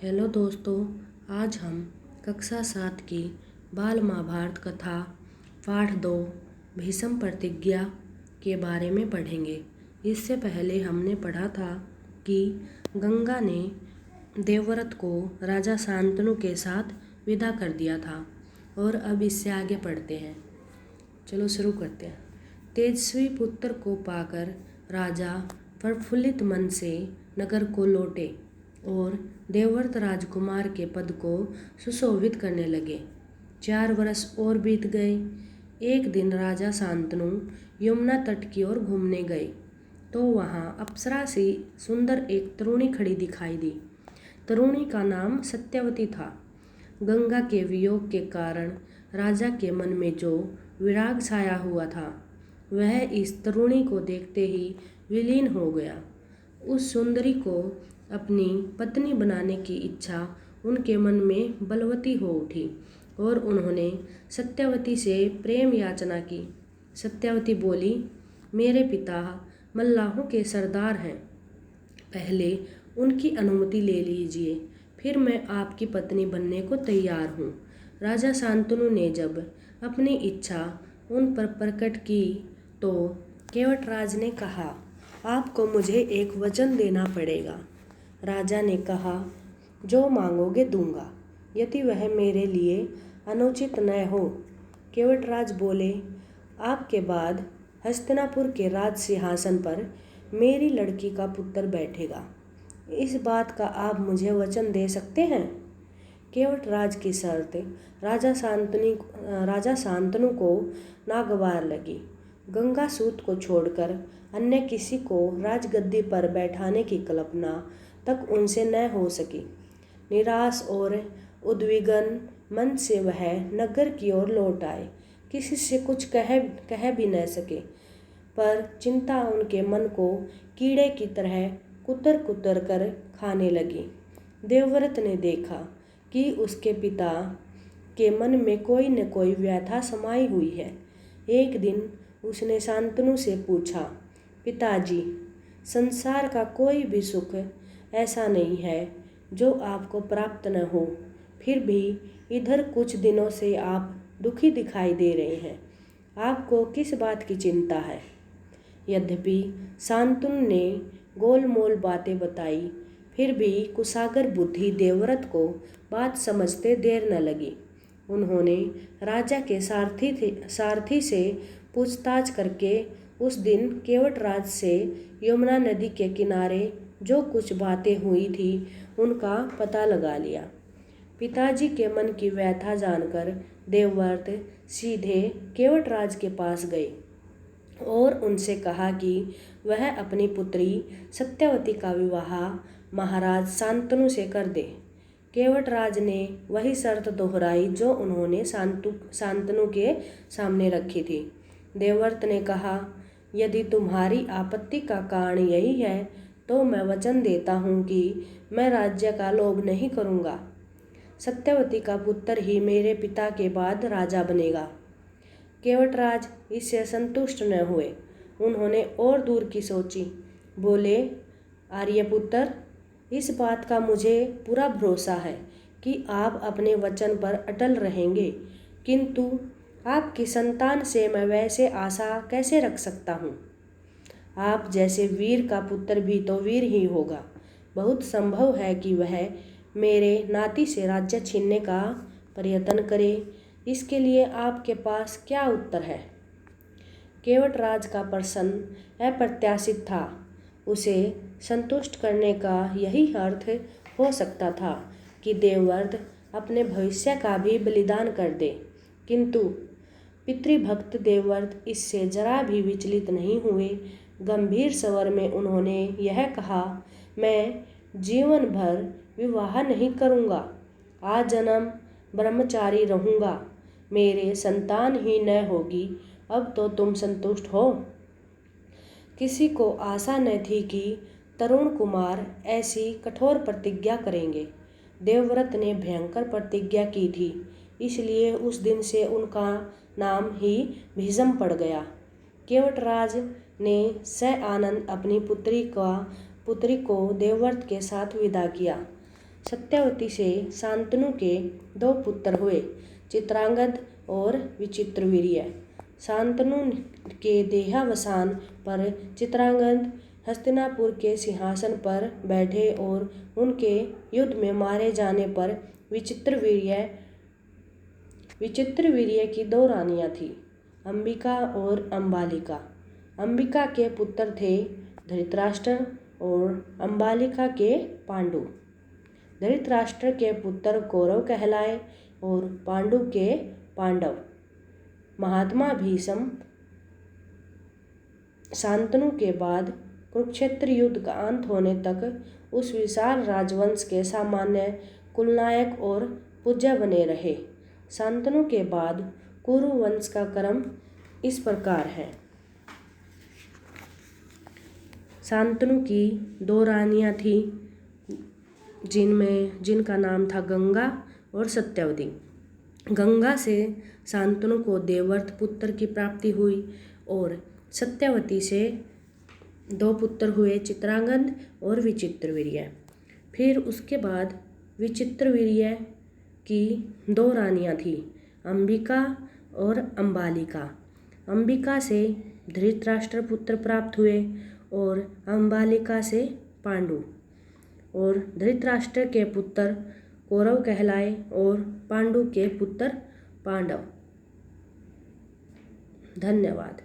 Hello दोस्तों, आज हम कक्षा 7 की बाल महाभारत कथा पाठ 2 भीष्म प्रतिज्ञा के बारे में पढ़ेंगे। इससे पहले हमने पढ़ा था कि गंगा ने देवव्रत को राजा शांतनु के साथ विदा कर दिया था और अब इससे आगे पढ़ते हैं। चलो शुरू करते हैं। तेजस्वी पुत्र को पाकर राजा प्रफुल्लित मन से नगर को लौटे और देवव्रत राजकुमार के पद को सुशोभित करने लगे। 4 वर्ष और बीत गए। एक दिन राजा शांतनु यमुना तट की ओर घूमने गए तो वहाँ अप्सरा सी सुंदर एक तरुणी खड़ी दिखाई दी। तरुणी का नाम सत्यवती था। गंगा के वियोग के कारण राजा के मन में जो विराग छाया हुआ था वह इस तरुणी को देखते ही विलीन हो गया। उस सुंदरी को अपनी पत्नी बनाने की इच्छा उनके मन में बलवती हो उठी और उन्होंने सत्यवती से प्रेम याचना की। सत्यवती बोली, मेरे पिता मल्लाहों के सरदार हैं, पहले उनकी अनुमति ले लीजिए, फिर मैं आपकी पत्नी बनने को तैयार हूँ। राजा शांतनु ने जब अपनी इच्छा उन पर प्रकट की तो केवटराज ने कहा, आपको मुझे एक वचन देना पड़ेगा। राजा ने कहा, जो मांगोगे दूंगा, यदि वह मेरे लिए अनुचित न हो। केवटराज बोले, आपके बाद हस्तिनापुर के राज सिंहासन पर मेरी लड़की का पुत्र बैठेगा। इस बात का आप मुझे वचन दे सकते हैं? केवटराज की शर्त राजा शांतनु को नागवार लगी। गंगासूत को छोड़कर अन्य किसी को राजगद्दी पर बैठाने की कल्पना तक उनसे न हो सकी। निराश और उद्विग्न मन से वह नगर की ओर लौट आए। किसी से कुछ कह भी न सके, पर चिंता उनके मन को कीड़े की तरह कुतर कुतर कर खाने लगी। देवव्रत ने देखा कि उसके पिता के मन में कोई न कोई व्यथा समाई हुई है। एक दिन उसने शांतनु से पूछा, पिताजी, संसार का कोई भी सुख ऐसा नहीं है जो आपको प्राप्त न हो, फिर भी इधर कुछ दिनों से आप दुखी दिखाई दे रहे हैं। आपको किस बात की चिंता है? यद्यपि शांतनु ने गोलमोल बातें बताई, फिर भी कुशागर बुद्धि देवव्रत को बात समझते देर न लगी। उन्होंने राजा के सारथी से पूछताछ करके उस दिन केवटराज से यमुना नदी के किनारे जो कुछ बातें हुई थी उनका पता लगा लिया। पिताजी के मन की व्यथा जानकर देवव्रत सीधे केवटराज के पास गए और उनसे कहा कि वह अपनी पुत्री सत्यवती का विवाह महाराज शांतनु से कर दे। केवटराज ने वही शर्त दोहराई जो उन्होंने शांतनु के सामने रखी थी। देवव्रत ने कहा, यदि तुम्हारी आपत्ति का कारण यही है तो मैं वचन देता हूँ कि मैं राज्य का लोभ नहीं करूँगा। सत्यवती का पुत्र ही मेरे पिता के बाद राजा बनेगा। केवटराज इससे संतुष्ट न हुए। उन्होंने और दूर की सोची। बोले, आर्यपुत्र, इस बात का मुझे पूरा भरोसा है कि आप अपने वचन पर अटल रहेंगे, किंतु आपकी संतान से मैं वैसे आशा कैसे रख सकता हूँ? आप जैसे वीर का पुत्र भी तो वीर ही होगा। बहुत संभव है कि वह मेरे नाती से राज्य छीनने का प्रयत्न करे। इसके लिए आपके पास क्या उत्तर है? केवटराज का प्रश्न अप्रत्याशित था। उसे संतुष्ट करने का यही अर्थ हो सकता था कि देवव्रत अपने भविष्य का भी बलिदान कर दे, किंतु पितृभक्त देवव्रत इससे जरा भी विचलित नहीं हुए। गंभीर स्वर में उन्होंने यह कहा, मैं जीवन भर विवाह नहीं करूँगा, आजन्म ब्रह्मचारी रहूँगा, मेरे संतान ही न होगी। अब तो तुम संतुष्ट हो? किसी को आशा न थी कि तरुण कुमार ऐसी कठोर प्रतिज्ञा करेंगे। देवव्रत ने भयंकर प्रतिज्ञा की थी, इसलिए उस दिन से उनका नाम ही भीष्म पड़ गया। केवटराज ने सआनंद अपनी पुत्री को देवव्रत के साथ विदा किया। सत्यवती से शांतनु के 2 पुत्र हुए, चित्रांगद और विचित्रवीर्य। शांतनु के देहावसान पर चित्रांगद हस्तिनापुर के सिंहासन पर बैठे और उनके युद्ध में मारे जाने पर विचित्रवीर्य की 2 रानियां थीं, अंबिका और अंबालिका। अंबिका के पुत्र थे धृतराष्ट्र और अंबालिका के पांडु। धृतराष्ट्र के पुत्र कौरव कहलाए और पांडु के पांडव। महात्मा भीष्म शांतनु के बाद कुरुक्षेत्र युद्ध का अंत होने तक उस विशाल राजवंश के सामान्य कुलनायक और पूज्य बने रहे। शांतनु के बाद कुरु वंश का क्रम इस प्रकार है। शांतनु की 2 रानियां थीं, जिनका नाम था गंगा और सत्यवती। गंगा से शांतनु को देवव्रत पुत्र की प्राप्ति हुई और सत्यवती से 2 पुत्र हुए, चित्रांगद और विचित्रवीर्य। फिर उसके बाद विचित्रवीर्य की 2 रानियां थीं, अंबिका और अंबालिका। अंबिका से धृतराष्ट्र पुत्र प्राप्त हुए और अंबालिका से पांडु। और धृतराष्ट्र के पुत्र कौरव कहलाए और पांडु के पुत्र पांडव। धन्यवाद।